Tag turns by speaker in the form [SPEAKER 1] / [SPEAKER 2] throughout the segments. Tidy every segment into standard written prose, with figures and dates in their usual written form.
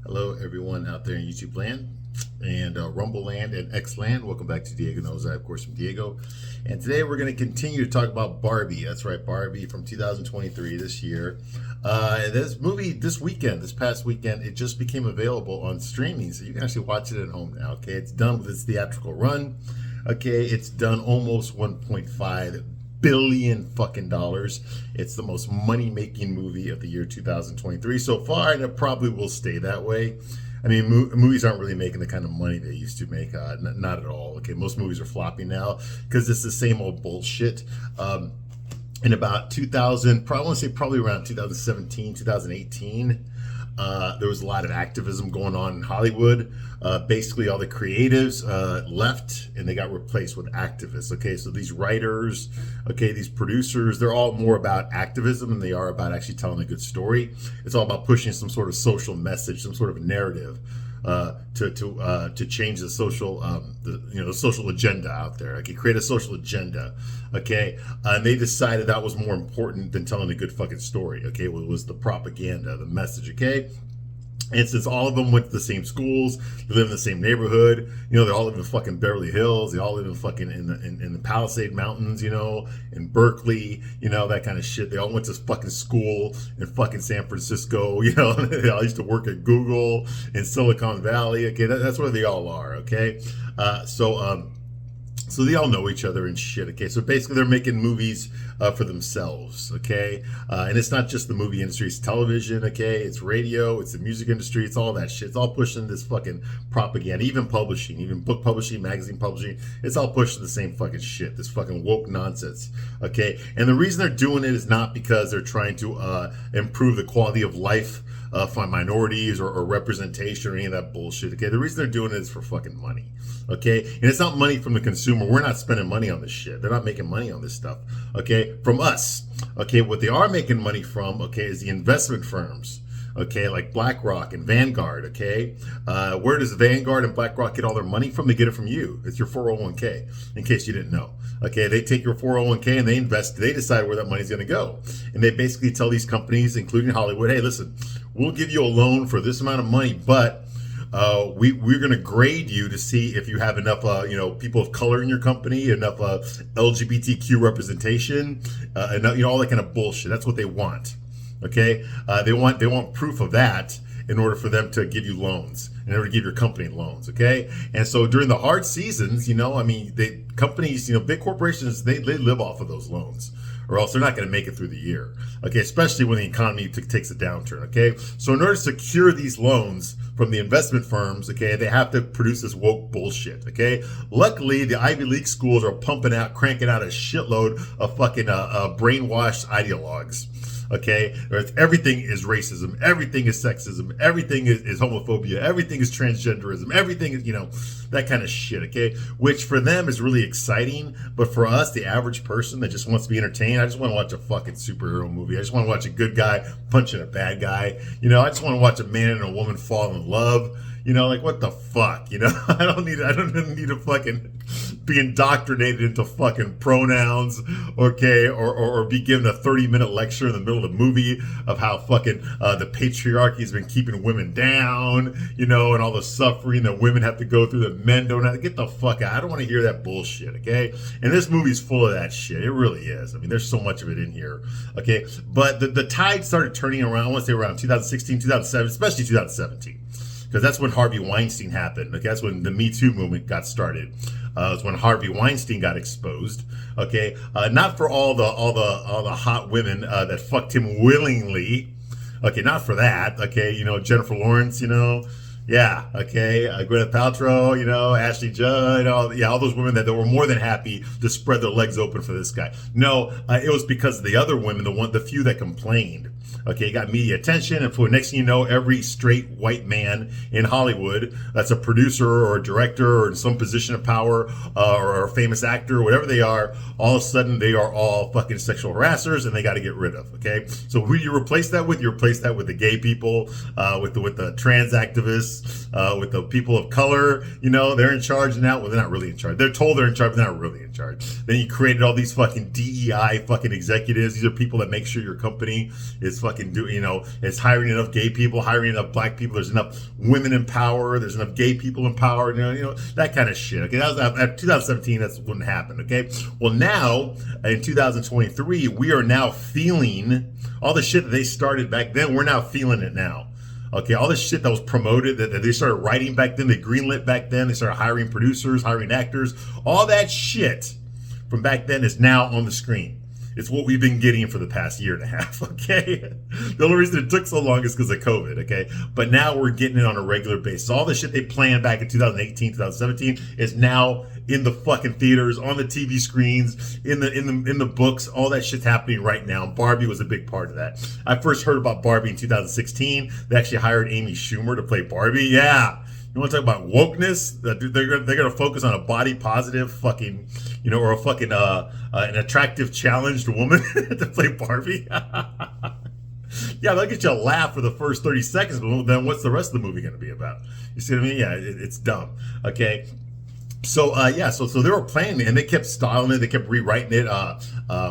[SPEAKER 1] Hello, everyone out there in YouTube land and Rumble land and X land. Welcome back to Diego Knows I, of course, from Diego. And today we're going to continue to talk about Barbie. That's right, Barbie from 2023 this year. This movie this past weekend, it just became available on streaming, so you can actually watch it at home now. Okay, it's done with its theatrical run. Okay, it's done almost 1.5 billion fucking dollars. It's the most money making movie of the year 2023 so far, and it probably will stay that way. I mean, movies aren't really making the kind of money they used to make. Not at all. Okay, most movies are flopping now because it's the same old bullshit. In about 2000, probably I want to say probably around 2017, 2018. There was a lot of activism going on in Hollywood. Basically, all the creatives left and they got replaced with activists. Okay, so these writers, okay, these producers, they're all more about activism than they are about actually telling a good story. It's all about pushing some sort of social message, some sort of narrative. To change the social the social agenda out there. Okay, create a social agenda. Okay, and they decided that was more important than telling a good fucking story. Okay, it was the propaganda, the message. Okay, and since all of them went to the same schools, they live in the same neighborhood, they all live in fucking Beverly Hills, they all live in fucking in the Palisade Mountains, in Berkeley, that kind of shit. They all went to fucking school in fucking San Francisco, they all used to work at Google in Silicon Valley. Okay, that's where they all are. Okay, so they all know each other and shit. Okay, so basically they're making movies for themselves. Okay, and it's not just the movie industry; it's television. Okay, it's radio, it's the music industry, it's all that shit. It's all pushing this fucking propaganda. Even publishing, even book publishing, magazine publishing, it's all pushing the same fucking shit. This fucking woke nonsense. Okay, and the reason they're doing it is not because they're trying to improve the quality of life for minorities or representation or any of that bullshit. Okay, the reason they're doing it is for fucking money. Okay, and it's not money from the consumer. We're not spending money on this shit. They're not making money on this stuff. Okay, from us. Okay, what they are making money from, okay, is the investment firms. Okay, like BlackRock and Vanguard. Okay, where does Vanguard and BlackRock get all their money from? They get it from you. It's your 401k. In case you didn't know. Okay, they take your 401k and they invest. They decide where that money's going to go, and they basically tell these companies, including Hollywood, hey, listen, we'll give you a loan for this amount of money, but we're going to grade you to see if you have enough, people of color in your company, enough LGBTQ representation, enough, all that kind of bullshit. That's what they want. Okay, they want proof of that in order for them to give you loans, in order to give your company loans. Okay, and so during the hard seasons, companies, big corporations, they live off of those loans, or else they're not going to make it through the year. Okay, especially when the economy takes a downturn. Okay, so in order to secure these loans from the investment firms, okay, they have to produce this woke bullshit. Okay, luckily the Ivy League schools are cranking out a shitload of fucking brainwashed ideologues. Okay, everything is racism, everything is sexism, everything is homophobia, everything is transgenderism, everything is, that kind of shit. Okay, which for them is really exciting, but for us, the average person that just wants to be entertained, I just want to watch a fucking superhero movie. I just want to watch a good guy punching a bad guy. I just want to watch a man and a woman fall in love. Like what the fuck? I don't need to fucking be indoctrinated into fucking pronouns, okay, or be given a 30-minute lecture in the middle of the movie of how fucking the patriarchy has been keeping women down, and all the suffering that women have to go through that men don't have to. Get the fuck out. I don't want to hear that bullshit, okay? And this movie's full of that shit. It really is. I mean, there's so much of it in here, okay? But the tide started turning around, I want to say around 2016, 2007, especially 2017. Because that's when Harvey Weinstein happened. Okay, that's when the Me Too movement got started. It's when Harvey Weinstein got exposed. Okay, not for all the hot women that fucked him willingly. Okay, not for that. Okay, Jennifer Lawrence. Yeah, okay, Gwyneth Paltrow, Ashley Judd, all those women that were more than happy to spread their legs open for this guy. No, it was because of the other women, the few that complained. Okay, it got media attention, and for next thing you know, every straight white man in Hollywood that's a producer or a director or in some position of power or a famous actor or whatever they are, all of a sudden they are all fucking sexual harassers and they got to get rid of. Okay, so who do you replace that with? You replace that with the gay people, with the trans activists, with the people of color. They're in charge now. Well, they're not really in charge. They're told they're in charge, but they're not really in charge. Then you created all these fucking DEI fucking executives. These are people that make sure your company is fucking fucking do, it's hiring enough gay people, hiring enough black people. There's enough women in power. There's enough gay people in power. That kind of shit. Okay, that was at 2017. That wouldn't happen. Okay, well now in 2023, we are now feeling all the shit that they started back then. We're now feeling it now. Okay, all this shit that was promoted, that they started writing back then, they greenlit back then, they started hiring producers, hiring actors, all that shit from back then is now on the screen. It's what we've been getting for the past year and a half, okay? The only reason it took so long is because of COVID, okay? But now we're getting it on a regular basis. All the shit they planned back in 2018, 2017 is now in the fucking theaters, on the TV screens, in the books. All that shit's happening right now. Barbie was a big part of that. I first heard about Barbie in 2016. They actually hired Amy Schumer to play Barbie. Yeah. You want to talk about wokeness? They're gonna focus on a body positive fucking, or a fucking an attractive challenged woman to play Barbie. Yeah, they'll get you a laugh for the first 30 seconds, but then what's the rest of the movie gonna be about? You see what I mean? Yeah, it's dumb. Okay. So so they were planning it, and they kept styling it, they kept rewriting it.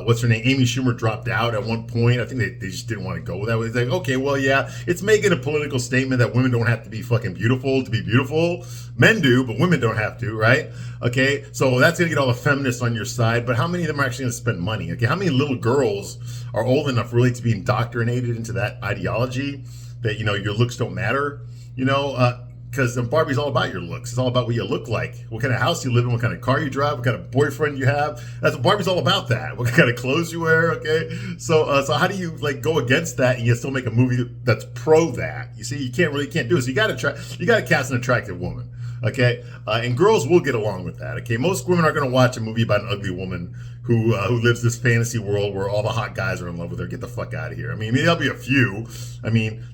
[SPEAKER 1] What's her name? Amy Schumer dropped out at one point. I think they just didn't want to go with that. It's like, okay, well, yeah, it's making a political statement that women don't have to be fucking beautiful to be beautiful. Men do, but women don't have to, right? Okay, so that's gonna get all the feminists on your side, but how many of them are actually gonna spend money? Okay, how many little girls are old enough really to be indoctrinated into that ideology that, your looks don't matter? Because Barbie's all about your looks. It's all about what you look like, what kind of house you live in, what kind of car you drive, what kind of boyfriend you have. That's what Barbie's all about. That what kind of clothes you wear. Okay, so how do you go against that and yet still make a movie that's pro that? You see, you can't do it. So you got to cast an attractive woman. Okay, and girls will get along with that. Okay, most women are going to watch a movie about an ugly woman who lives this fantasy world where all the hot guys are in love with her. Get the fuck out of here. I mean, there'll be a few. I mean,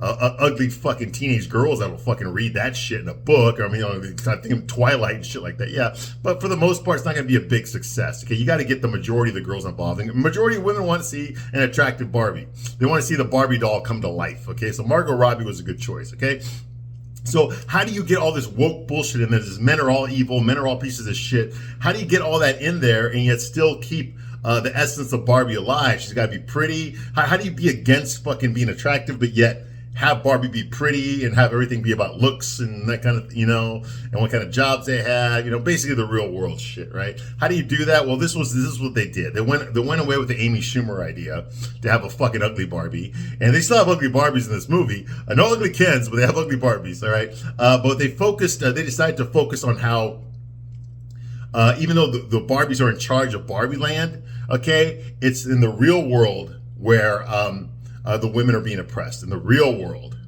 [SPEAKER 1] ugly fucking teenage girls that will fucking read that shit in a book. Or, I think of Twilight and shit like that. Yeah, but for the most part, it's not going to be a big success. Okay, you got to get the majority of the girls involved. And the majority of women want to see an attractive Barbie. They want to see the Barbie doll come to life. Okay, so Margot Robbie was a good choice. Okay. So how do you get all this woke bullshit in there? This men are all evil, men are all pieces of shit. How do you get all that in there and yet still keep the essence of Barbie alive? She's got to be pretty. How do you be against fucking being attractive, but yet have Barbie be pretty and have everything be about looks and that kind of, and what kind of jobs they had, basically the real world shit, right? How do you do that? Well, this is what they did. They went away with the Amy Schumer idea to have a fucking ugly Barbie, and they still have ugly Barbies in this movie. No ugly Kens, but they have ugly Barbies, all right? But they decided to focus on how, even though the Barbies are in charge of Barbie Land, okay, it's in the real world where, the women are being oppressed in the real world.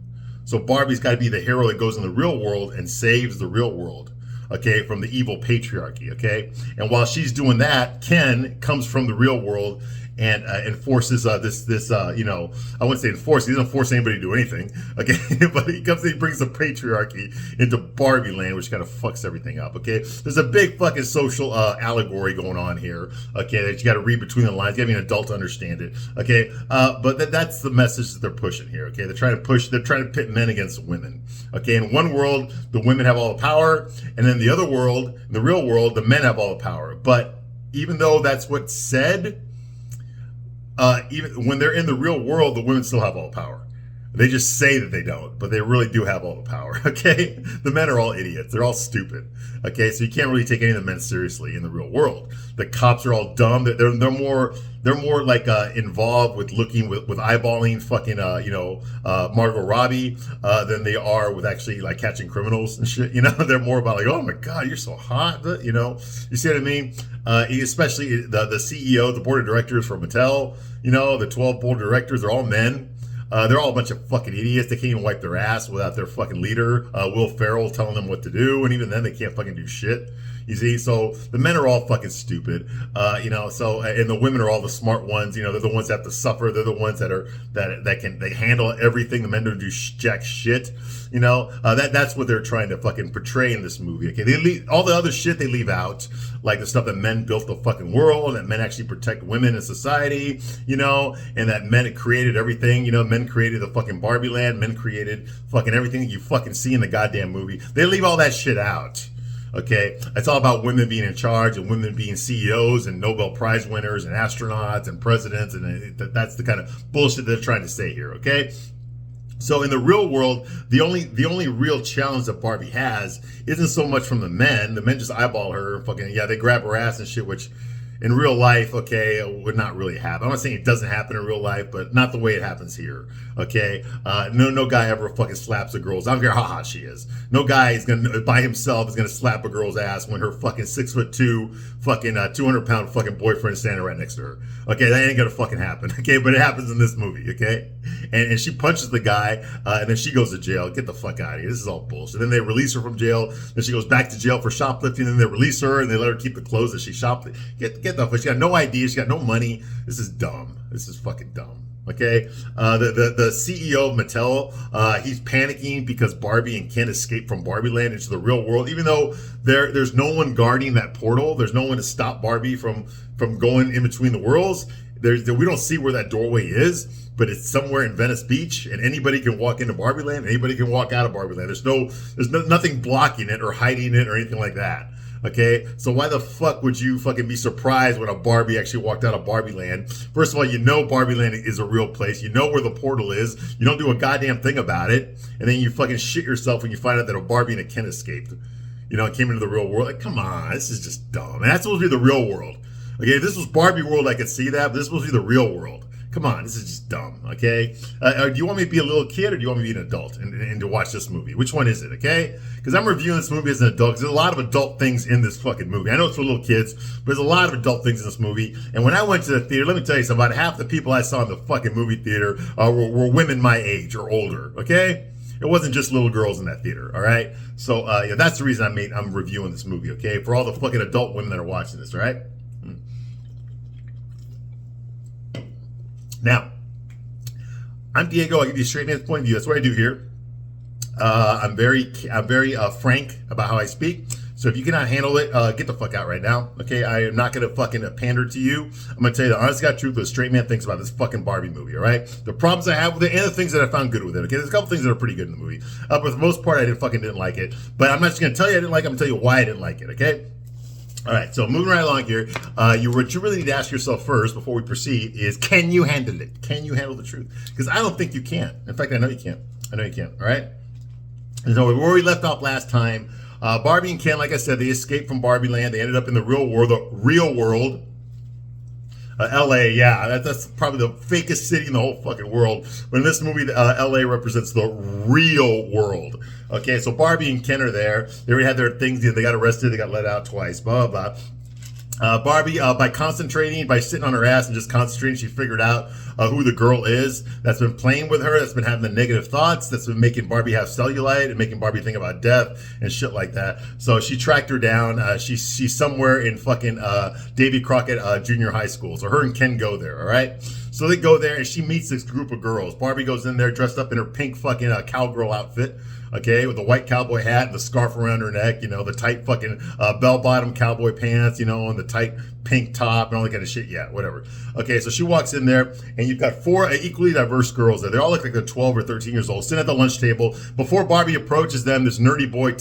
[SPEAKER 1] So Barbie's got to be the hero that goes in the real world and saves the real world, okay, from the evil patriarchy, okay? And while she's doing that, Ken comes from the real world and enforces I wouldn't say enforce. He doesn't force anybody to do anything, okay? But he brings the patriarchy into Barbie Land, which kind of fucks everything up, okay? There's a big fucking social allegory going on here, okay? That you got to read between the lines. You got to be an adult to understand it, okay? But that's the message that they're pushing here, okay? They're trying to pit men against women, okay? In one world, the women have all the power, and in the other world, in the real world, the men have all the power. But even though that's what's said, even when they're in the real world, the women still have all the power. They just say that they don't, but they really do have all the power, okay? The men are all idiots. They're all stupid, okay? So you can't really take any of the men seriously in the real world. The cops are all dumb. They're more like involved with with eyeballing fucking Margot Robbie than they are with actually like catching criminals and shit. They're more about like, oh my god, you're so hot. You see what I mean? Especially the CEO, the board of directors for Mattel. The 12 board of directors, they're all men. They're all a bunch of fucking idiots. They can't even wipe their ass without their fucking leader, Will Ferrell, telling them what to do. And even then, they can't fucking do shit. You see? So the men are all fucking stupid. And the women are all the smart ones. They're the ones that have to suffer. They're the ones they handle everything. The men don't do jack shit. That's what they're trying to fucking portray in this movie. Okay, they leave all the other shit they leave out, like the stuff that men built the fucking world, that men actually protect women in society, and that men created everything. Men created the fucking Barbie Land. Men created fucking everything that you fucking see in the goddamn movie. They leave all that shit out. Okay, it's all about women being in charge and women being CEOs and Nobel Prize winners and astronauts and presidents, and that's the kind of bullshit they're trying to say here. Okay. So in the real world, the only real challenge that Barbie has isn't so much from the men. The men just eyeball her, fucking they grab her ass and shit, which in real life, okay, would not really happen. I'm not saying it doesn't happen in real life, but not the way it happens here. Okay, no guy ever fucking slaps a girl's. I don't care how hot she is. No guy is gonna by himself is gonna slap a girl's ass when her fucking 6'2", fucking 200-pound fucking boyfriend is standing right next to her. Okay, that ain't gonna fucking happen. Okay, but it happens in this movie. Okay, and she punches the guy, and then she goes to jail. Get the fuck out of here. This is all bullshit. Then they release her from jail. Then she goes back to jail for shoplifting. Then they release her and they let her keep the clothes that she shoplifted. Get the fuck. She got no ID. She got no money. This is dumb. This is fucking dumb. Okay, the CEO of Mattel, he's panicking because Barbie and Ken escaped from Barbie Land into the real world. Even though there's no one guarding that portal, there's no one to stop Barbie from going in between the worlds. We don't see where that doorway is, but it's somewhere in Venice Beach, and anybody can walk into Barbie Land. Anybody can walk out of Barbie Land. There's nothing blocking it or hiding it or anything like that. Okay, so why the fuck would you fucking be surprised when a Barbie actually walked out of Barbie Land? First of all, you know Barbie Land is a real place. You know where the portal is. You don't do a goddamn thing about it. And then you fucking shit yourself when you find out that a Barbie and a Ken escaped. You know, and came into the real world. Like, come on, this is just dumb. And that's supposed to be the real world. Okay, if this was Barbie world, I could see that, but this is supposed to be the real world. Come on, this is just dumb, okay? Do you want me to be a little kid or do you want me to be an adult and to watch this movie? Which one is it, okay? Because I'm reviewing this movie as an adult because there's a lot of adult things in this fucking movie. I know it's for little kids, but there's a lot of adult things in this movie. And when I went to the theater, let me tell you something, about half the people I saw in the fucking movie theater were women my age or older, okay? It wasn't just little girls in that theater, all right? So that's the reason I'm reviewing this movie, okay? For all the fucking adult women that are watching this, all right? Now, I'm Diego. I give you a straight man's point of view. That's what I do here. I'm very frank about how I speak. So if you cannot handle it, get the fuck out right now. Okay, I am not gonna fucking pander to you. I'm gonna tell you the honest to God truth, what a straight man thinks about this fucking Barbie movie. All right, the problems I have with it and the things that I found good with it. Okay, there's a couple things that are pretty good in the movie, but for the most part, I didn't like it. But I'm not just gonna tell you I didn't like it. I'm gonna tell you why I didn't like it. Okay. All right, so moving right along here, what you really need to ask yourself first before we proceed is, can you handle it? Can you handle the truth? Because I don't think you can. In fact, I know you can't. I know you can't, all right? And so where we left off last time, Barbie and Ken, like I said, they escaped from Barbie Land. They ended up in the real world. LA, yeah, that's probably the fakest city in the whole fucking world. But in this movie, LA represents the real world. Okay, so Barbie and Ken are there. They already had their things. They got arrested. They got let out twice. Blah, blah, blah. Barbie, by sitting on her ass and just concentrating, she figured out who the girl is that's been playing with her, that's been having the negative thoughts, that's been making Barbie have cellulite and making Barbie think about death and shit like that. So she tracked her down. She's somewhere in fucking Davy Crockett Junior High School. So her and Ken go there, all right? So they go there and she meets this group of girls. Barbie goes in there dressed up in her pink fucking cowgirl outfit. Okay, with the white cowboy hat and the scarf around her neck, the tight fucking bell-bottom cowboy pants, and the tight pink top and all that kind of shit. Yeah, whatever. Okay, so she walks in there, and you've got four equally diverse girls there. They all look like they're 12 or 13 years old, sitting at the lunch table. Before Barbie approaches them, this nerdy boy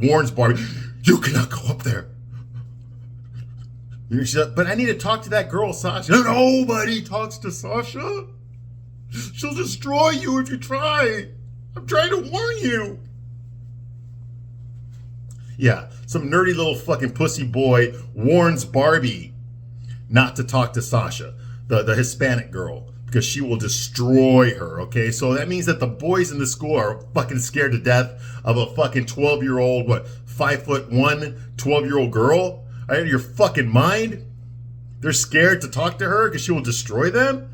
[SPEAKER 1] warns Barbie, "You cannot go up there." She's like, "But I need to talk to that girl, Sasha." "Nobody talks to Sasha. She'll destroy you if you try. I'm trying to warn you." Yeah, some nerdy little fucking pussy boy warns Barbie not to talk to Sasha, the Hispanic girl, because she will destroy her, okay? So that means that the boys in the school are fucking scared to death of a fucking 12-year-old, 5'1", 12-year-old girl? Out of your fucking mind? They're scared to talk to her because she will destroy them?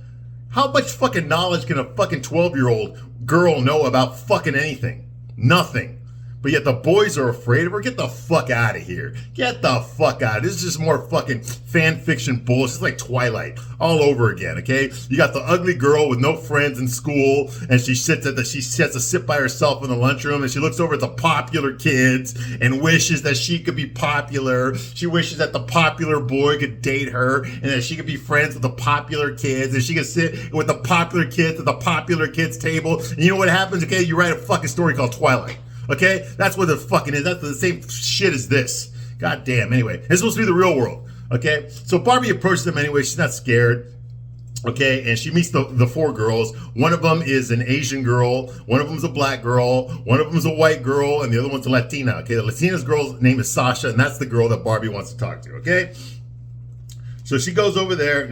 [SPEAKER 1] How much fucking knowledge can a fucking 12-year-old girl know about fucking anything? Nothing. But yet the boys are afraid of her? Get the fuck out of here. Get the fuck out. This is just more fucking fan fiction bullshit. It's like Twilight all over again, okay? You got the ugly girl with no friends in school, and she has to sit by herself in the lunchroom, and she looks over at the popular kids and wishes that she could be popular. She wishes that the popular boy could date her, and that she could be friends with the popular kids, and she could sit with the popular kids at the popular kids table. And you know what happens? Okay, you write a fucking story called Twilight. Okay, that's what the fucking is. That's the same shit as this. God damn. Anyway, it's supposed to be the real world. Okay, so Barbie approaches them anyway. She's not scared. Okay, and she meets the four girls. One of them is an Asian girl, one of them is a black girl, one of them is a white girl, and the other one's a Latina. Okay, the Latina's girl's name is Sasha, and that's the girl that Barbie wants to talk to. Okay, so she goes over there.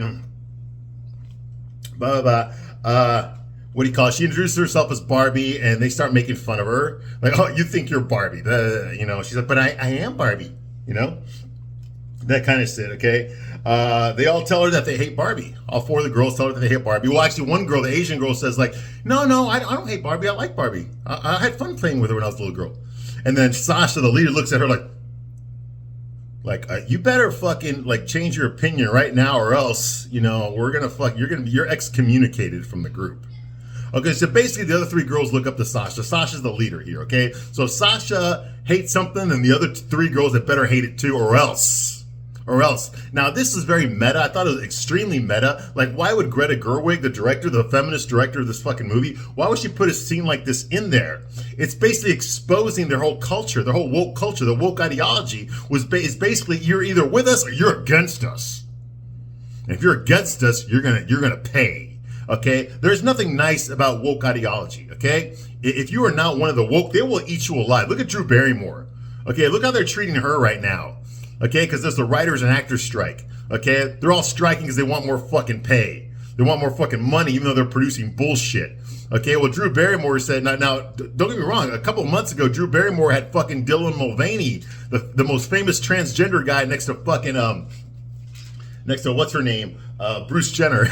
[SPEAKER 1] Blah blah blah. What do you call it? She introduces herself as Barbie, and they start making fun of her. Like, oh, you think you're Barbie? You know, she's like, but I am Barbie. You know, that kind of shit. Okay. They all tell her that they hate Barbie. All four of the girls tell her that they hate Barbie. Well, actually, one girl, the Asian girl, says like, no, I don't hate Barbie. I like Barbie. I had fun playing with her when I was a little girl. And then Sasha, the leader, looks at her like, you better fucking like change your opinion right now, or else, you know, you're excommunicated from the group. Okay, so basically the other three girls look up to Sasha. Sasha's the leader here, okay? So if Sasha hates something, and the other three girls that better hate it too, or else. Now, this is very meta. I thought it was extremely meta. Like, why would Greta Gerwig, the director, the feminist director of this fucking movie, why would she put a scene like this in there? It's basically exposing their whole culture, their whole woke culture, the woke ideology is basically you're either with us or you're against us. And if you're against us, you're gonna pay. Okay? There's nothing nice about woke ideology. Okay? If you are not one of the woke, they will eat you alive. Look at Drew Barrymore. Okay? Look how they're treating her right now. Okay, because there's the writers and actors strike. Okay, they're all striking because they want more fucking pay. They want more fucking money, even though they're producing bullshit. Okay, well, Drew Barrymore said, now, don't get me wrong, a couple of months ago, Drew Barrymore had fucking Dylan Mulvaney, the most famous transgender guy next to fucking, what's her name? Bruce Jenner.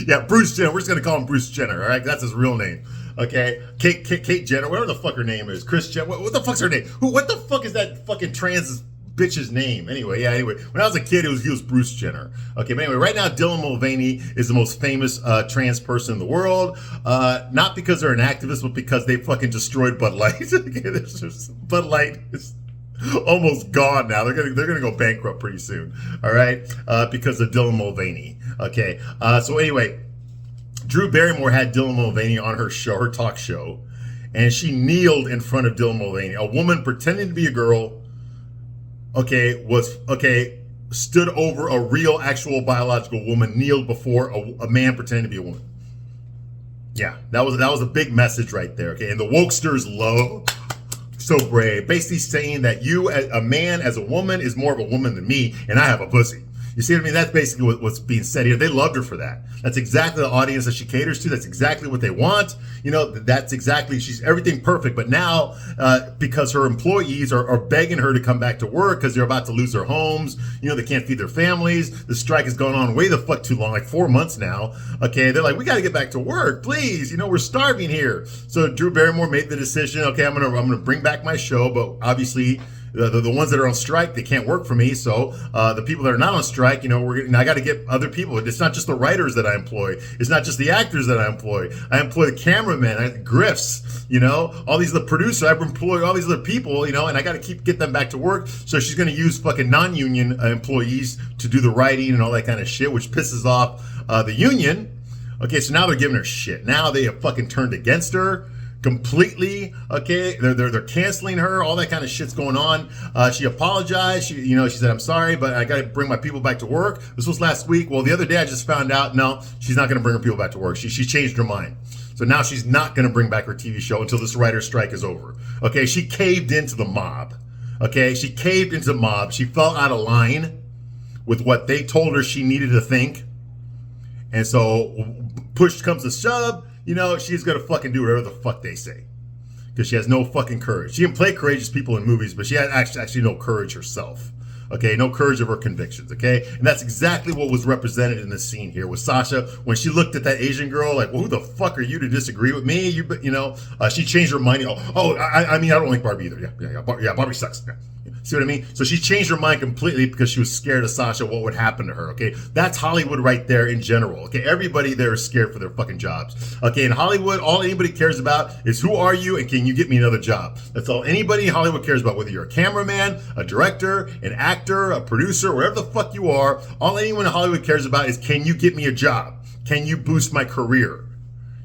[SPEAKER 1] Yeah, Bruce Jenner. We're just going to call him Bruce Jenner, all right? That's his real name. Okay, Kate Jenner, whatever the fuck her name is, Kris Jenner, what the fuck's her name? What the fuck is that fucking trans bitch's name? Anyway, when I was a kid, he was Bruce Jenner. Okay, but anyway, right now, Dylan Mulvaney is the most famous trans person in the world, not because they're an activist, but because they fucking destroyed Bud Light. Okay, Bud Light is almost gone now. They're gonna go bankrupt pretty soon. All right, because of Dylan Mulvaney. Okay, so anyway. Drew Barrymore had Dylan Mulvaney on her show, her talk show, and she kneeled in front of Dylan Mulvaney. A woman pretending to be a girl, stood over a real, actual biological woman, kneeled before a man pretending to be a woman. Yeah, that was a big message right there. Okay, and the wokesters love so brave, basically saying that you, a man, as a woman, is more of a woman than me, and I have a pussy. You see what I mean? That's basically what's being said here. They loved her for that. That's exactly the audience that she caters to. That's exactly what they want. You know, that's exactly, she's everything perfect. But now, because her employees are begging her to come back to work because they're about to lose their homes, you know, they can't feed their families. The strike has gone on way the fuck too long, like 4 months now. Okay, they're like, we got to get back to work, please. You know, we're starving here. So Drew Barrymore made the decision. Okay, I'm gonna bring back my show, but obviously. The ones that are on strike, they can't work for me. So the people that are not on strike, you know, I got to get other people. It's not just the writers that I employ. It's not just the actors that I employ. I employ the cameramen, Griffs, you know, all these the producers. I employ all these other people, you know, and I got to get them back to work. So she's going to use fucking non-union employees to do the writing and all that kind of shit, which pisses off the union. Okay, so now they're giving her shit. Now they have fucking turned against her. Completely, okay. They're canceling her. All that kind of shit's going on. She apologized. She said, "I'm sorry, but I got to bring my people back to work." This was last week. Well, the other day I just found out, no, she's not going to bring her people back to work. She changed her mind. So now she's not going to bring back her TV show until this writer's strike is over. Okay, she caved into the mob. Okay, she caved into the mob. She fell out of line with what they told her she needed to think, and so push comes to shove. You know, she's going to fucking do whatever the fuck they say. Because she has no fucking courage. She can play courageous people in movies, but she has actually no courage herself. Okay, no courage of her convictions, okay? And that's exactly what was represented in this scene here with Sasha. When she looked at that Asian girl, like, well, who the fuck are you to disagree with me? She changed her mind. I don't like Barbie either. Yeah, Barbie sucks. Yeah. See what I mean? So she changed her mind completely because she was scared of Sasha, what would happen to her, okay? That's Hollywood right there in general, okay? Everybody there is scared for their fucking jobs, okay? In Hollywood, all anybody cares about is who are you and can you get me another job? That's all anybody in Hollywood cares about, whether you're a cameraman, a director, an actor, a producer, wherever the fuck you are. All anyone in Hollywood cares about is, can you get me a job? Can you boost my career?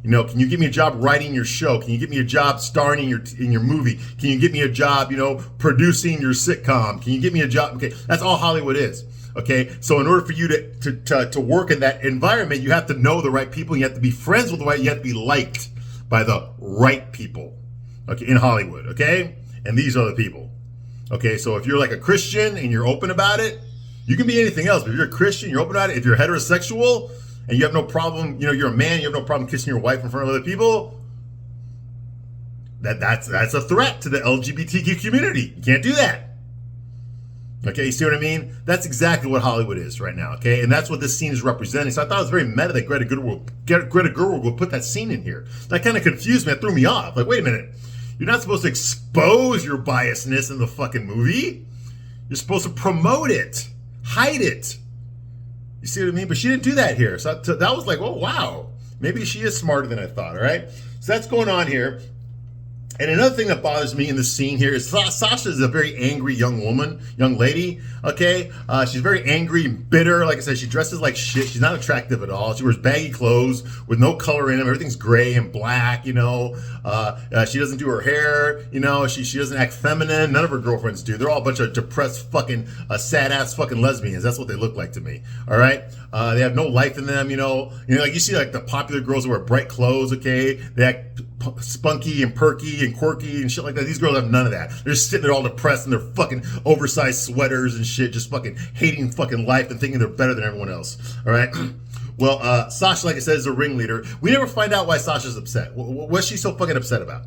[SPEAKER 1] You know, can you get me a job writing your show? Can you get me a job starring in your movie? Can you get me a job, you know, producing your sitcom? Can you get me a job? Okay, that's all Hollywood is. Okay, so in order for you to work in that environment, you have to know the right people. You have to be friends with the right. You have to be liked by the right people. Okay, in Hollywood. Okay, and these are the people. Okay, so if you're like a Christian and you're open about it, you can be anything else. But if you're a Christian, you're open about it. If you're heterosexual and you have no problem, you know, you're a man, you have no problem kissing your wife in front of other people, that's a threat to the LGBTQ community. You can't do that. Okay, you see what I mean? That's exactly what Hollywood is right now, okay? And that's what this scene is representing. So I thought it was very meta that Greta Gerwig would put that scene in here. That kind of confused me. It threw me off. Like, wait a minute. You're not supposed to expose your biasness in the fucking movie. You're supposed to promote it. Hide it. You see what I mean? But she didn't do that here. So that was like, oh, wow. Maybe she is smarter than I thought, all right? So that's going on here. And another thing that bothers me in this scene here is Sasha is a very angry young lady, okay? She's very angry and bitter. Like I said, she dresses like shit. She's not attractive at all. She wears baggy clothes with no color in them. Everything's gray and black, you know? She doesn't do her hair, you know? She doesn't act feminine. None of her girlfriends do. They're all a bunch of depressed fucking, sad-ass fucking lesbians. That's what they look like to me, all right? They have no life in them, you know? Like you see like the popular girls who wear bright clothes, okay? They act spunky and perky and quirky and shit like that. These girls have none of that. They're just sitting there all depressed in their fucking oversized sweaters and shit, just fucking hating fucking life and thinking they're better than everyone else. All right. Well, Sasha, like I said, is a ringleader. We never find out why Sasha's upset. What's she so fucking upset about?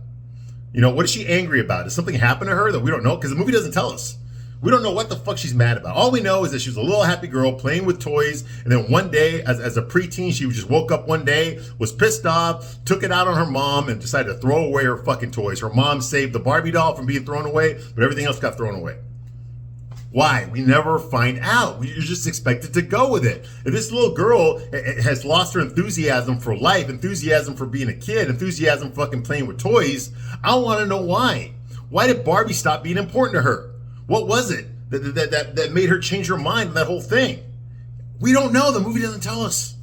[SPEAKER 1] You know, what is she angry about? Did something happen to her that we don't know? Because the movie doesn't tell us. We don't know what the fuck she's mad about. All we know is that she was a little happy girl playing with toys, and then one day, as a preteen, she just woke up one day, was pissed off, took it out on her mom, and decided to throw away her fucking toys. Her mom saved the Barbie doll from being thrown away, but everything else got thrown away. Why? We never find out. You're just expected to go with it. If this little girl has lost her enthusiasm for life, enthusiasm for being a kid, enthusiasm for fucking playing with toys, I want to know why. Why did Barbie stop being important to her? What was it that made her change her mind on that whole thing? We don't know. The movie doesn't tell us.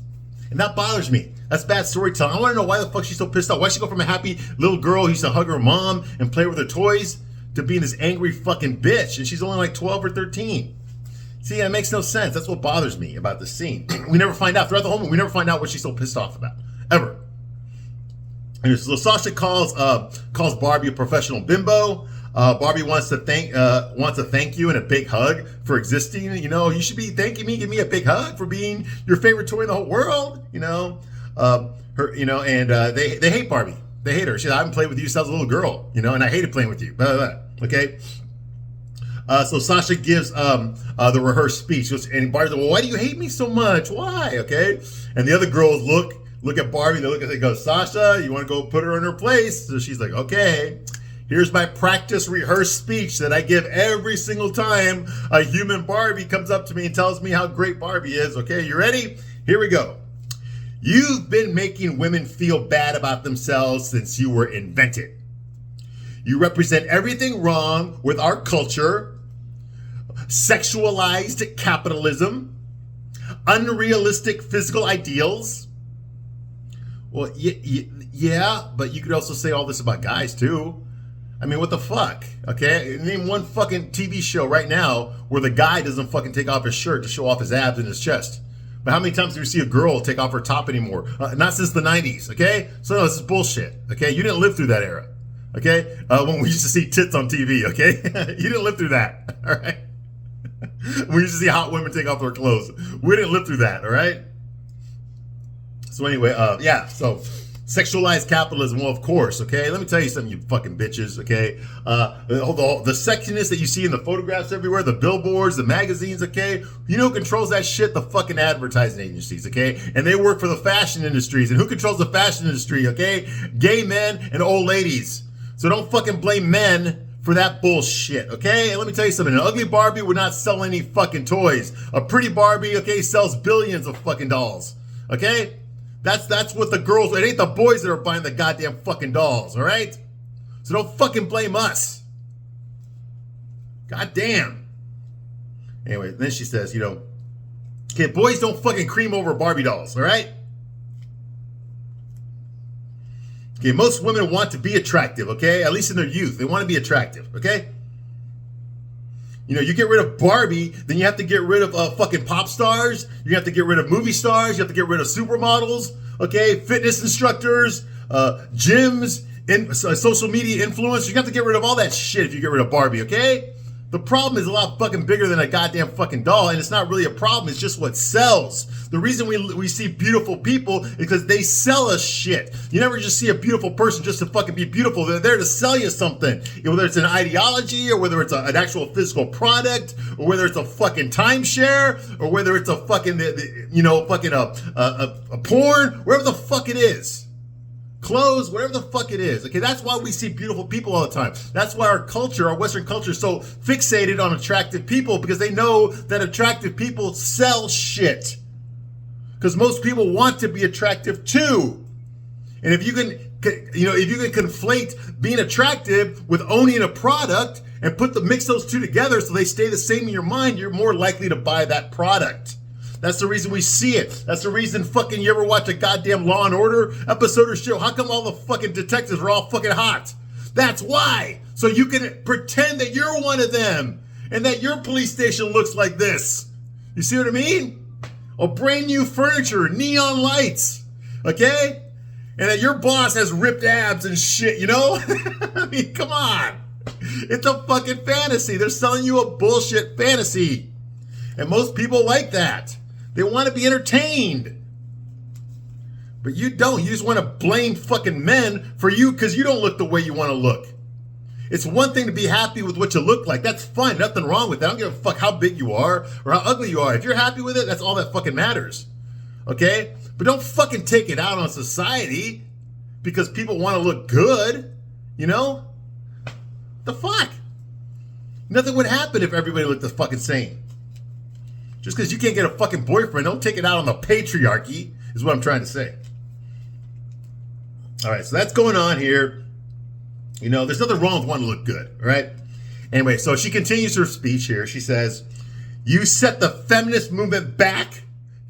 [SPEAKER 1] And that bothers me. That's bad storytelling. I want to know why the fuck she's so pissed off. Why she go from a happy little girl who used to hug her mom and play with her toys to being this angry fucking bitch? And she's only like 12 or 13. See, that makes no sense. That's what bothers me about this scene. We never find out. Throughout the whole movie, we never find out what she's so pissed off about. Ever. And so Sasha calls Barbie a professional bimbo. Barbie wants to thank you and a big hug for existing. You know, you should be thanking me. Give me a big hug for being your favorite toy in the whole world. You know, they hate Barbie. They hate her. She said, I haven't played with you since I was a little girl. You know, and I hated playing with you. Blah, blah, blah. Okay. So Sasha gives the rehearsed speech. And Barbie said, well, why do you hate me so much? Why? Okay. And the other girls look at Barbie. They go, Sasha, you want to go put her in her place? So she's like, okay. Here's my practice rehearsed speech that I give every single time a human Barbie comes up to me and tells me how great Barbie is. Okay, you ready? Here we go. You've been making women feel bad about themselves since you were invented. You represent everything wrong with our culture, sexualized capitalism, unrealistic physical ideals. Well, yeah, but you could also say all this about guys too. I mean, what the fuck? Okay, name one fucking TV show right now where the guy doesn't fucking take off his shirt to show off his abs and his chest. But how many times do you see a girl take off her top anymore? Not since the 90s, okay? So no, this is bullshit, okay? You didn't live through that era, okay? When we used to see tits on TV, okay? You didn't live through that, all right? We used to see hot women take off their clothes. We didn't live through that, all right? So anyway, so sexualized capitalism, well, of course, okay? Let me tell you something, you fucking bitches, okay? The sexiness that you see in the photographs everywhere, the billboards, the magazines, okay? You know who controls that shit? The fucking advertising agencies, okay? And they work for the fashion industries. And who controls the fashion industry, okay? Gay men and old ladies. So don't fucking blame men for that bullshit, okay? And let me tell you something. An ugly Barbie would not sell any fucking toys. A pretty Barbie, okay, sells billions of fucking dolls, okay? That's what the girls, it ain't the boys that are buying the goddamn fucking dolls, all right? So don't fucking blame us. God damn. Anyway, then she says, okay, boys don't fucking cream over Barbie dolls, all right? Okay, most women want to be attractive, okay? At least in their youth, they want to be attractive, okay? You know, you get rid of Barbie, then you have to get rid of fucking pop stars. You have to get rid of movie stars. You have to get rid of supermodels, okay? Fitness instructors, gyms, social media influencers. You have to get rid of all that shit if you get rid of Barbie, okay? The problem is a lot fucking bigger than a goddamn fucking doll, and it's not really a problem. It's just what sells. The reason we see beautiful people is because they sell us shit. You never just see a beautiful person just to fucking be beautiful. They're there to sell you something. Whether it's an ideology, or whether it's an actual physical product, or whether it's a fucking timeshare, or whether it's a fucking, a porn, wherever the fuck it is. Clothes, whatever the fuck it is. Okay, that's why we see beautiful people all the time. That's why our culture, our Western culture, is so fixated on attractive people, because they know that attractive people sell shit. Because most people want to be attractive too. And if you can conflate being attractive with owning a product and mix those two together so they stay the same in your mind, you're more likely to buy that product. That's the reason we see it. That's the reason fucking you ever watch a goddamn Law and Order episode or show? How come all the fucking detectives are all fucking hot? That's why. So you can pretend that you're one of them and that your police station looks like this. You see what I mean? Or brand new furniture, neon lights, okay? And that your boss has ripped abs and shit, you know? I mean, come on. It's a fucking fantasy. They're selling you a bullshit fantasy. And most people like that. They want to be entertained. But you don't. You just want to blame fucking men for you because you don't look the way you want to look. It's one thing to be happy with what you look like. That's fine. Nothing wrong with that. I don't give a fuck how big you are or how ugly you are. If you're happy with it, that's all that fucking matters. Okay? But don't fucking take it out on society because people want to look good. You know? The fuck? Nothing would happen if everybody looked the fucking same. Just because you can't get a fucking boyfriend, don't take it out on the patriarchy, is what I'm trying to say. All right, so that's going on here. You know, there's nothing wrong with wanting to look good, all right? Anyway, so she continues her speech here. She says, you set the feminist movement back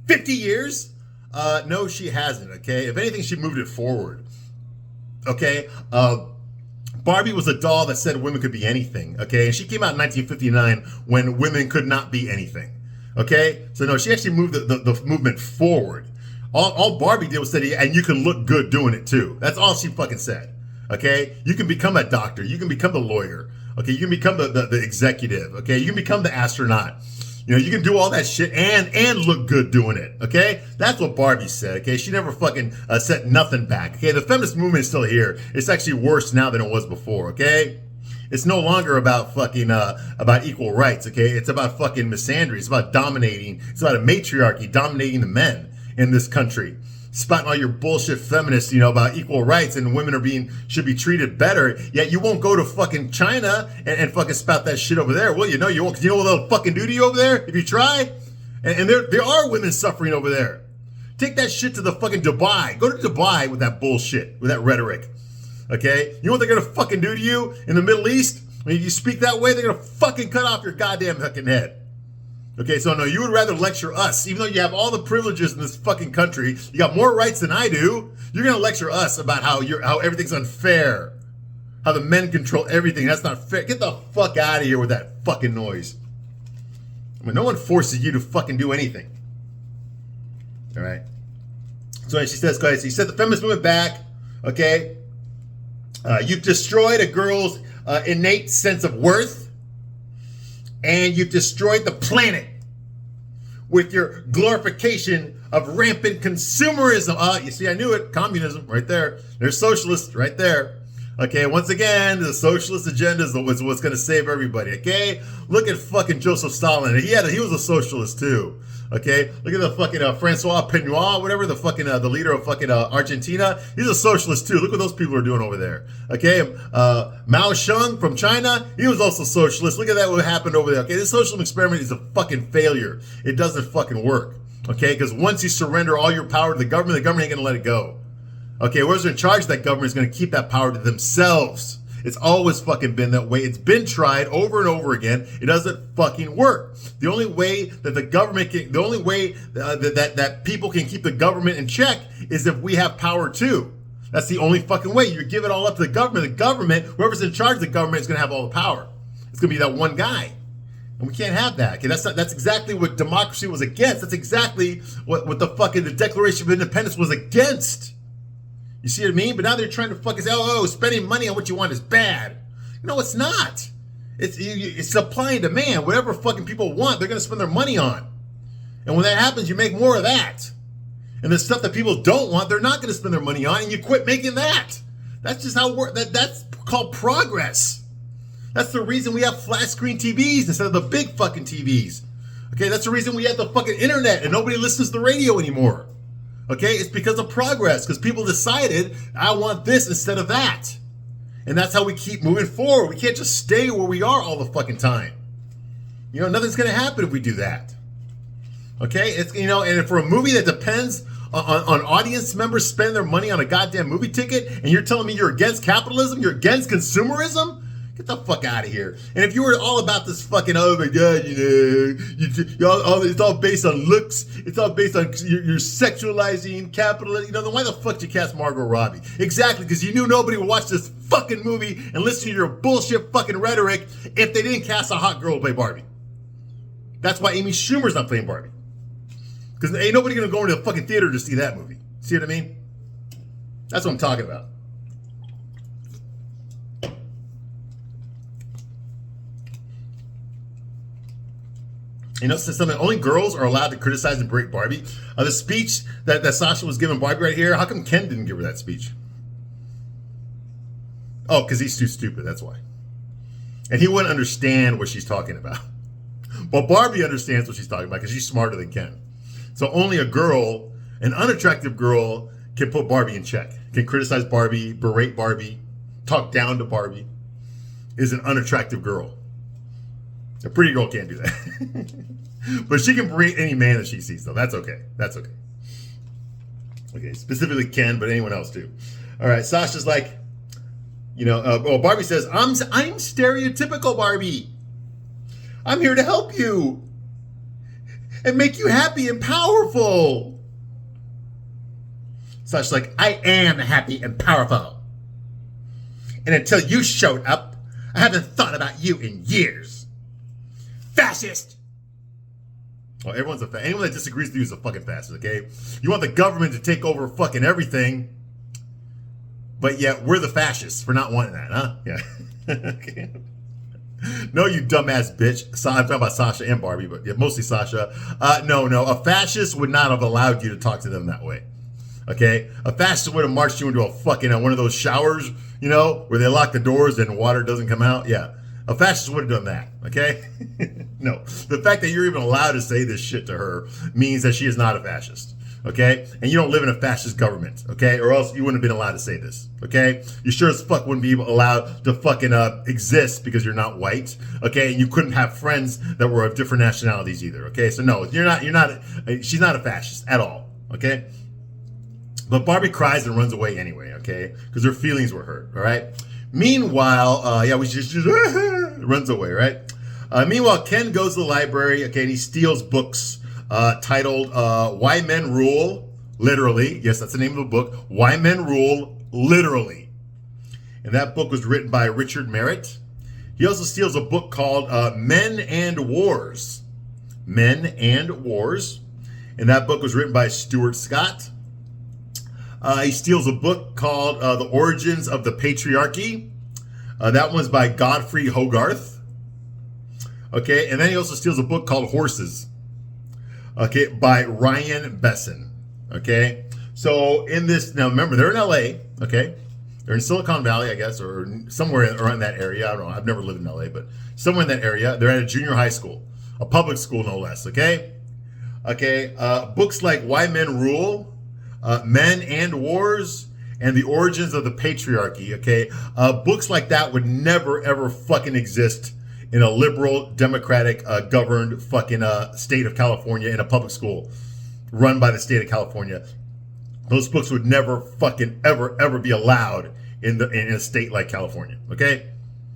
[SPEAKER 1] 50 years? No, she hasn't, okay? If anything, she moved it forward, okay? Barbie was a doll that said women could be anything, okay? And she came out in 1959 when women could not be anything. Okay, so no, she actually moved the movement forward. All Barbie did was say, and you can look good doing it too. That's all she fucking said. Okay, you can become a doctor, you can become the lawyer. Okay, you can become the executive. Okay, you can become the astronaut. You know, you can do all that shit and look good doing it. Okay, that's what Barbie said. Okay, she never fucking set nothing back. Okay, the feminist movement is still here. It's actually worse now than it was before. Okay. It's no longer about fucking, about equal rights, okay? It's about fucking misandry. It's about dominating. It's about a matriarchy dominating the men in this country. Spouting all your bullshit feminists, you know, about equal rights and women should be treated better. Yet you won't go to fucking China and fucking spout that shit over there, will you? No, you won't. 'Cause you know what they'll fucking do to you over there if you try? And there are women suffering over there. Take that shit to the fucking Dubai. Go to Dubai with that bullshit, with that rhetoric. Okay? You know what they're gonna fucking do to you in the Middle East? When you speak that way, they're gonna fucking cut off your goddamn fucking head. Okay, so no, you would rather lecture us, even though you have all the privileges in this fucking country, you got more rights than I do, you're gonna lecture us about how everything's unfair. How the men control everything. That's not fair. Get the fuck out of here with that fucking noise. I mean, no one forces you to fucking do anything. Alright? So she says, guys, he said the feminist movement back, okay? You've destroyed a girl's innate sense of worth, and you've destroyed the planet with your glorification of rampant consumerism. You see, I knew it. Communism, right there. There's socialists, right there. Okay, once again, the socialist agenda is what's going to save everybody. Okay, look at fucking Joseph Stalin. He was a socialist too. Okay, look at the fucking Francois Penoir, whatever, the fucking the leader of fucking Argentina. He's a socialist too. Look what those people are doing over there. Okay, Mao Zedong from China, he was also socialist. Look at that, what happened over there. Okay, this socialism experiment is a fucking failure. It doesn't fucking work. Okay, because once you surrender all your power to the government ain't gonna let it go. Okay, whoever's in charge of that government is gonna keep that power to themselves. It's always fucking been that way. It's been tried over and over again. It doesn't fucking work. The only way that the government the only way that people can keep the government in check is if we have power too. That's the only fucking way. You give it all up to the government. The government, whoever's in charge of the government, is going to have all the power. It's going to be that one guy. And we can't have that. Okay, that's exactly what democracy was against. That's exactly what the Declaration of Independence was against. You see what I mean? But now they're trying to fucking say, oh, spending money on what you want is bad. No, it's not. It's supply and demand. Whatever fucking people want, they're going to spend their money on. And when that happens, you make more of that. And the stuff that people don't want, they're not going to spend their money on, and you quit making that. That's just how that's called progress. That's the reason we have flat screen TVs instead of the big fucking TVs. Okay, that's the reason we have the fucking internet and nobody listens to the radio anymore. Okay, it's because of progress, because people decided, I want this instead of that. And that's how we keep moving forward. We can't just stay where we are all the fucking time. You know, nothing's going to happen if we do that. Okay, it's, you know, and for a movie that depends on audience members spending their money on a goddamn movie ticket, and you're telling me you're against capitalism, you're against consumerism? Get the fuck out of here. And if you were all about this fucking, oh my God, you know, it's all based on looks, it's all based on you're sexualizing capitalism, you know, then why the fuck did you cast Margot Robbie? Exactly, because you knew nobody would watch this fucking movie and listen to your bullshit fucking rhetoric if they didn't cast a hot girl to play Barbie. That's why Amy Schumer's not playing Barbie. Because ain't nobody gonna go into the fucking theater to see that movie. See what I mean? That's what I'm talking about. You know, since something only girls are allowed to criticize and break Barbie. The speech that Sasha was giving Barbie right here, how come Ken didn't give her that speech? Oh, because he's too stupid, that's why. And he wouldn't understand what she's talking about. But Barbie understands what she's talking about because she's smarter than Ken. So only a girl, an unattractive girl, can put Barbie in check, can criticize Barbie, berate Barbie, talk down to Barbie, is an unattractive girl. A pretty girl can't do that. But she can berate any man that she sees, though. That's okay. That's okay. Okay, specifically Ken, but anyone else too. All right, Sasha's like, you know, Barbie says, I'm stereotypical, Barbie. I'm here to help you and make you happy and powerful. Sasha's like, I am happy and powerful. And until you showed up, I haven't thought about you in years. Fascist! Well, everyone's a anyone that disagrees with you is a fucking fascist, okay? You want the government to take over fucking everything, but yet we're the fascists for not wanting that, huh? Yeah. Okay. No, you dumbass bitch. I'm talking about Sasha and Barbie, but yeah, mostly Sasha. No, a fascist would not have allowed you to talk to them that way. Okay? A fascist would have marched you into a fucking one of those showers, you know, where they lock the doors and water doesn't come out. Yeah. A fascist would have done that, okay? No. The fact that you're even allowed to say this shit to her means that she is not a fascist, okay? And you don't live in a fascist government, okay? Or else you wouldn't have been allowed to say this, okay? You sure as fuck wouldn't be allowed to fucking exist because you're not white, okay? And you couldn't have friends that were of different nationalities either, okay? So no, she's not a fascist at all, okay? But Barbie cries and runs away anyway, okay? Because her feelings were hurt, all right? Meanwhile, we just runs away, right? Meanwhile, Ken goes to the library, okay, and he steals books titled Why Men Rule, literally. Yes, that's the name of the book. Why Men Rule, literally. And that book was written by Richard Merritt. He also steals a book called Men and Wars. Men and Wars. And that book was written by Stuart Scott. He steals a book called The Origins of the Patriarchy. That one's by Godfrey Hogarth. Okay, and then he also steals a book called Horses. Okay, by Ryan Besson. Okay, so in this, now remember, they're in LA. Okay, they're in Silicon Valley, I guess, or somewhere around that area. I don't know, I've never lived in LA, but somewhere in that area. They're at a junior high school, a public school no less. Okay, books like Why Men Rule, Men and Wars, and The Origins of the Patriarchy, okay? Books like that would never, ever fucking exist in a liberal, democratic, governed fucking state of California in a public school run by the state of California. Those books would never fucking ever be allowed in a state like California, okay?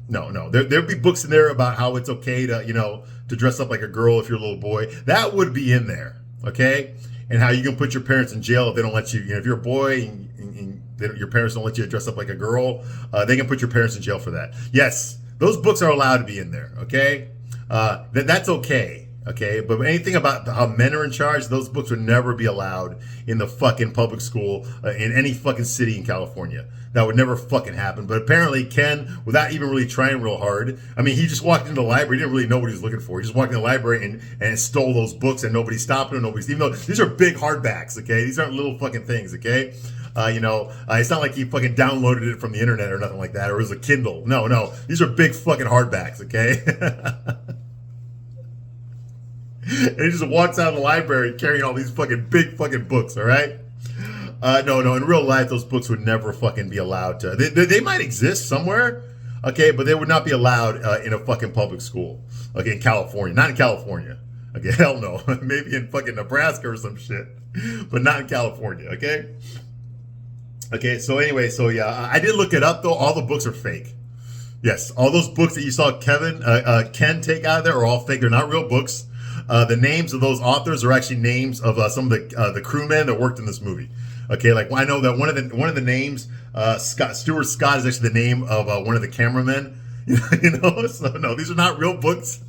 [SPEAKER 1] No. There'd be books in there about how it's okay to, you know, to dress up like a girl if you're a little boy. That would be in there, okay? And how you can put your parents in jail if they don't let you, you know, if you're a boy and your parents don't let you dress up like a girl, they can put your parents in jail for that. Yes, those books are allowed to be in there, okay? That's okay. Okay, but anything about how men are in charge, those books would never be allowed in the fucking public school in any fucking city in California. That would never fucking happen. But apparently Ken, without even really trying real hard, I mean, he just walked into the library. He didn't really know what he was looking for. He just walked in the library and stole those books, and nobody stopped him. Even though these are big hardbacks, okay? These aren't little fucking things, okay? It's not like he fucking downloaded it from the internet or nothing like that, or it was a Kindle. No. These are big fucking hardbacks, okay? And he just walks out of the library carrying all these fucking big fucking books, all right? No, in real life, those books would never fucking be allowed to. They might exist somewhere, okay, but they would not be allowed in a fucking public school, okay, in California. Not in California. Okay, hell no. Maybe in fucking Nebraska or some shit, but not in California, okay? Okay, so anyway, I did look it up, though. All the books are fake. Yes, all those books that you saw Ken take out of there are all fake. They're not real books. The names of those authors are actually names of some of the crewmen that worked in this movie. Okay, like I know that one of the names, Stuart Scott, is actually the name of one of the cameramen. So no, these are not real books.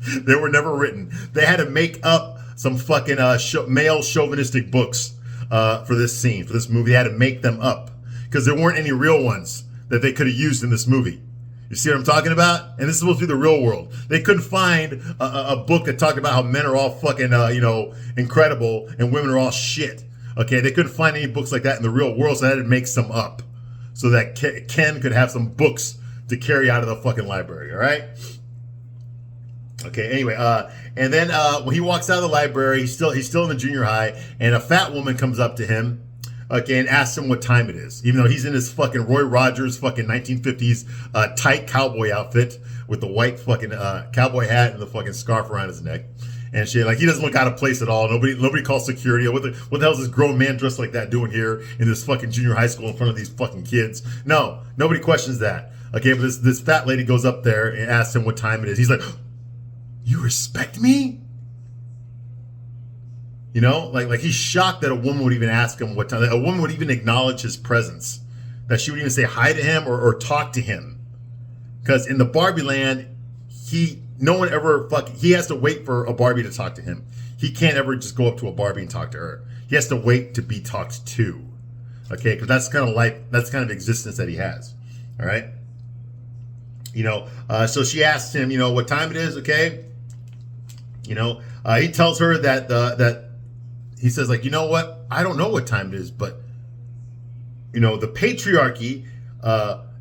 [SPEAKER 1] They were never written. They had to make up some fucking male chauvinistic books for this scene, for this movie. They had to make them up because there weren't any real ones that they could have used in this movie. You see what I'm talking about? And this is supposed to be the real world. They couldn't find a book that talked about how men are all fucking, incredible and women are all shit. Okay, they couldn't find any books like that in the real world, so they had to make some up so that Ken could have some books to carry out of the fucking library, all right? Okay, anyway, and then when he walks out of the library, he's still in the junior high, and a fat woman comes up to him, okay, and asks him what time it is, even though he's in his fucking Roy Rogers fucking 1950s tight cowboy outfit with the white fucking cowboy hat and the fucking scarf around his neck. And shit, like he doesn't look out of place at all. Nobody calls security. What the hell is this grown man dressed like that doing here in this fucking junior high school in front of these fucking kids? No, nobody questions that. Okay, but this fat lady goes up there and asks him what time it is. He's like, "You respect me?" Like he's shocked that a woman would even ask him what time. That a woman would even acknowledge his presence. That she would even say hi to him or talk to him. Because in the Barbie land, he has to wait for a Barbie to talk to him. He can't ever just go up to a Barbie and talk to her. He has to wait to be talked to. Okay, because that's kind of existence that he has. All right. So she asks him, what time it is. Okay. He tells her that he says, like, you know what? I don't know what time it is, but the patriarchy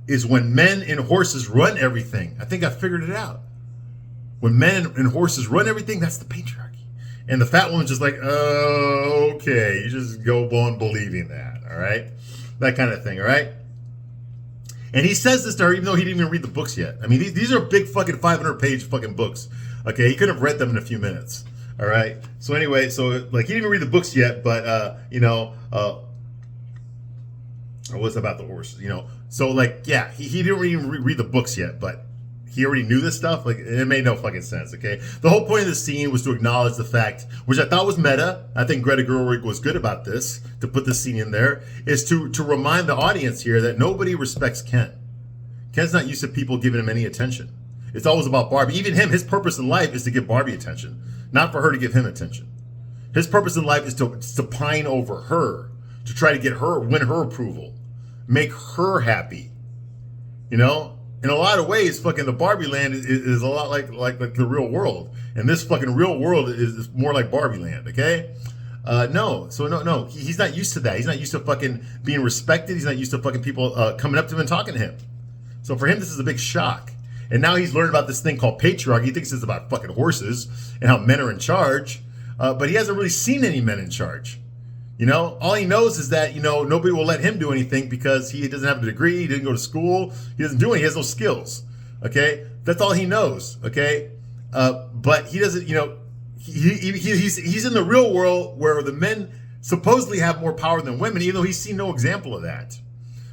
[SPEAKER 1] is when men and horses run everything. I think I figured it out. When men and horses run everything, that's the patriarchy. And the fat woman's just like, oh, okay, you just go on believing that, all right? That kind of thing, all right? And he says this to her even though he didn't even read the books yet. I mean, these are big fucking 500-page fucking books, okay? He could have read them in a few minutes, all right? So anyway, he didn't even read the books yet, but, what's about the horses, So, he didn't even read the books yet, but he already knew this stuff. Like, it made no fucking sense, okay? The whole point of the scene was to acknowledge the fact, which I thought was meta. I think Greta Gerwig was good about this, to put this scene in there, is to remind the audience here that nobody respects Ken. Ken's not used to people giving him any attention. It's always about Barbie. Even him, his purpose in life is to give Barbie attention, not for her to give him attention. His purpose in life is to pine over her, to try to win her approval, make her happy, In a lot of ways, fucking the Barbie land is a lot like the real world. And this fucking real world is more like Barbie land, okay? No. He's not used to that. He's not used to fucking being respected. He's not used to fucking people coming up to him and talking to him. So for him, this is a big shock. And now he's learned about this thing called patriarchy. He thinks it's about fucking horses and how men are in charge. But he hasn't really seen any men in charge. All he knows is that, nobody will let him do anything because he doesn't have a degree. He didn't go to school. He doesn't do anything. He has no skills. Okay. That's all he knows. Okay. But he doesn't, he's in the real world where the men supposedly have more power than women, even though he's seen no example of that.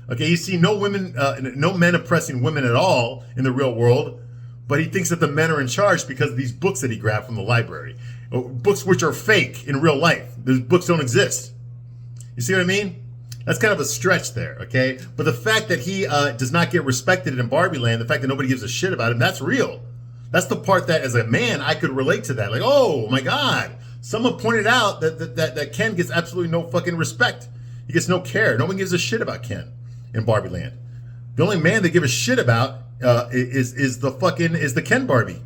[SPEAKER 1] Okay. He's seen no men oppressing women at all in the real world, but he thinks that the men are in charge because of these books that he grabbed from the library. Books which are fake in real life. Those books don't exist. You see what I mean? That's kind of a stretch there, okay? But the fact that he does not get respected in Barbie Land, the fact that nobody gives a shit about him, that's real. That's the part that, as a man, I could relate to that. Like, oh my God, someone pointed out that Ken gets absolutely no fucking respect. He gets no care. No one gives a shit about Ken in Barbie Land. The only man they give a shit about is the Ken Barbie.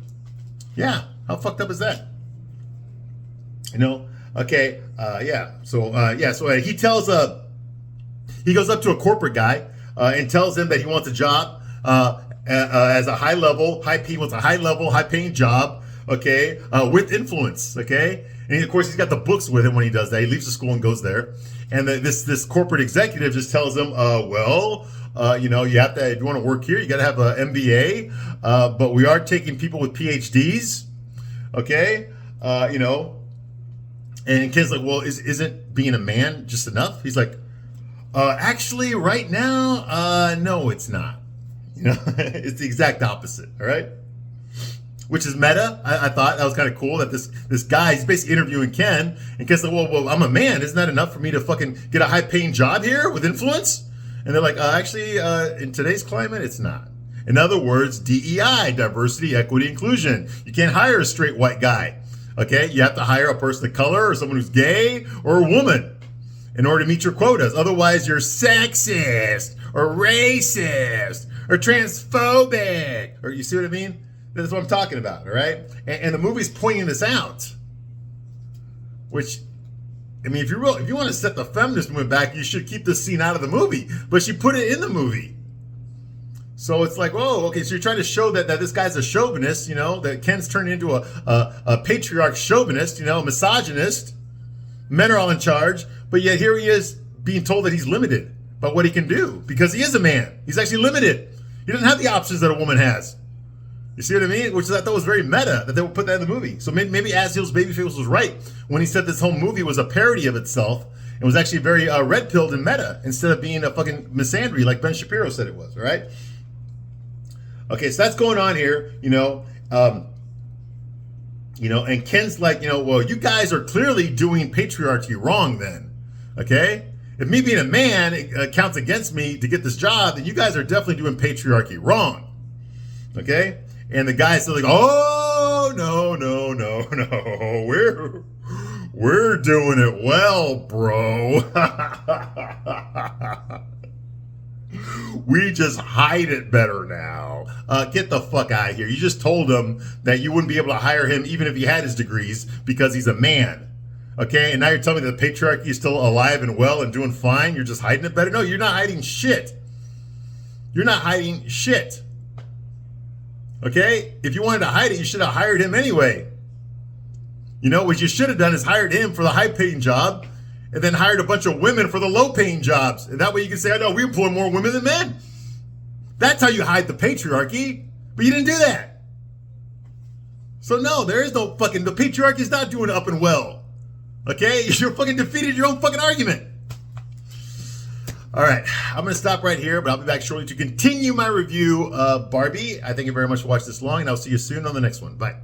[SPEAKER 1] Yeah, how fucked up is that? You know? Okay, yeah. So he tells he goes up to a corporate guy and tells him that he wants a job as a he wants a high paying job, okay, with influence, okay? And of course, he's got the books with him when he does that. He leaves the school and goes there. And this corporate executive just tells him, you know, you have to, if you want to work here, you got to have an MBA, but we are taking people with PhDs, okay? You know, and Ken's like, well, isn't being a man just enough? He's like, actually, right now, no, it's not. You know, it's the exact opposite, all right? Which is meta. I thought that was kind of cool that this guy, he's basically interviewing Ken, and Ken's like, well, I'm a man. Isn't that enough for me to fucking get a high-paying job here with influence? And they're like, actually, in today's climate, it's not. In other words, DEI, diversity, equity, inclusion. You can't hire a straight white guy, okay? You have to hire a person of color or someone who's gay or a woman in order to meet your quotas. Otherwise, you're sexist or racist or transphobic. Or you see what I mean? That's what I'm talking about, all right? And the movie's pointing this out. Which, I mean, if you want to set the feminist movement back, you should keep this scene out of the movie. But she put it in the movie. So it's like, whoa, okay, so you're trying to show that this guy's a chauvinist, you know, that Ken's turned into a patriarch chauvinist, you know, a misogynist. Men are all in charge, but yet here he is being told that he's limited by what he can do because he is a man. He's actually limited. He doesn't have the options that a woman has. You see what I mean? Which I thought was very meta that they would put that in the movie. So maybe Azriel's Babyface was right when he said this whole movie was a parody of itself and was actually very red-pilled and meta instead of being a fucking misandry like Ben Shapiro said it was, all right? Okay, so that's going on here, you know, and Ken's like, you know, well, you guys are clearly doing patriarchy wrong then, okay? If me being a man counts against me to get this job, then you guys are definitely doing patriarchy wrong, okay? And the guys are like, oh, no, we're doing it well, bro. We just hide it better now. Get the fuck out of here. You just told him that you wouldn't be able to hire him even if he had his degrees because he's a man. Okay, and now you're telling me that patriarchy is still alive and well and doing fine? You're just hiding it better? No, you're not hiding shit. You're not hiding shit. Okay? If you wanted to hide it, you should have hired him anyway. You know, what you should have done is hired him for the high-paying job and then hired a bunch of women for the low-paying jobs. And that way you can say, oh, no, we employ more women than men. That's how you hide the patriarchy. But you didn't do that. So no, there is no fucking, the patriarchy is not doing up and well. Okay? You're fucking defeated your own fucking argument. All right, I'm going to stop right here, but I'll be back shortly to continue my review of Barbie. I thank you very much for watching this long, and I'll see you soon on the next one. Bye.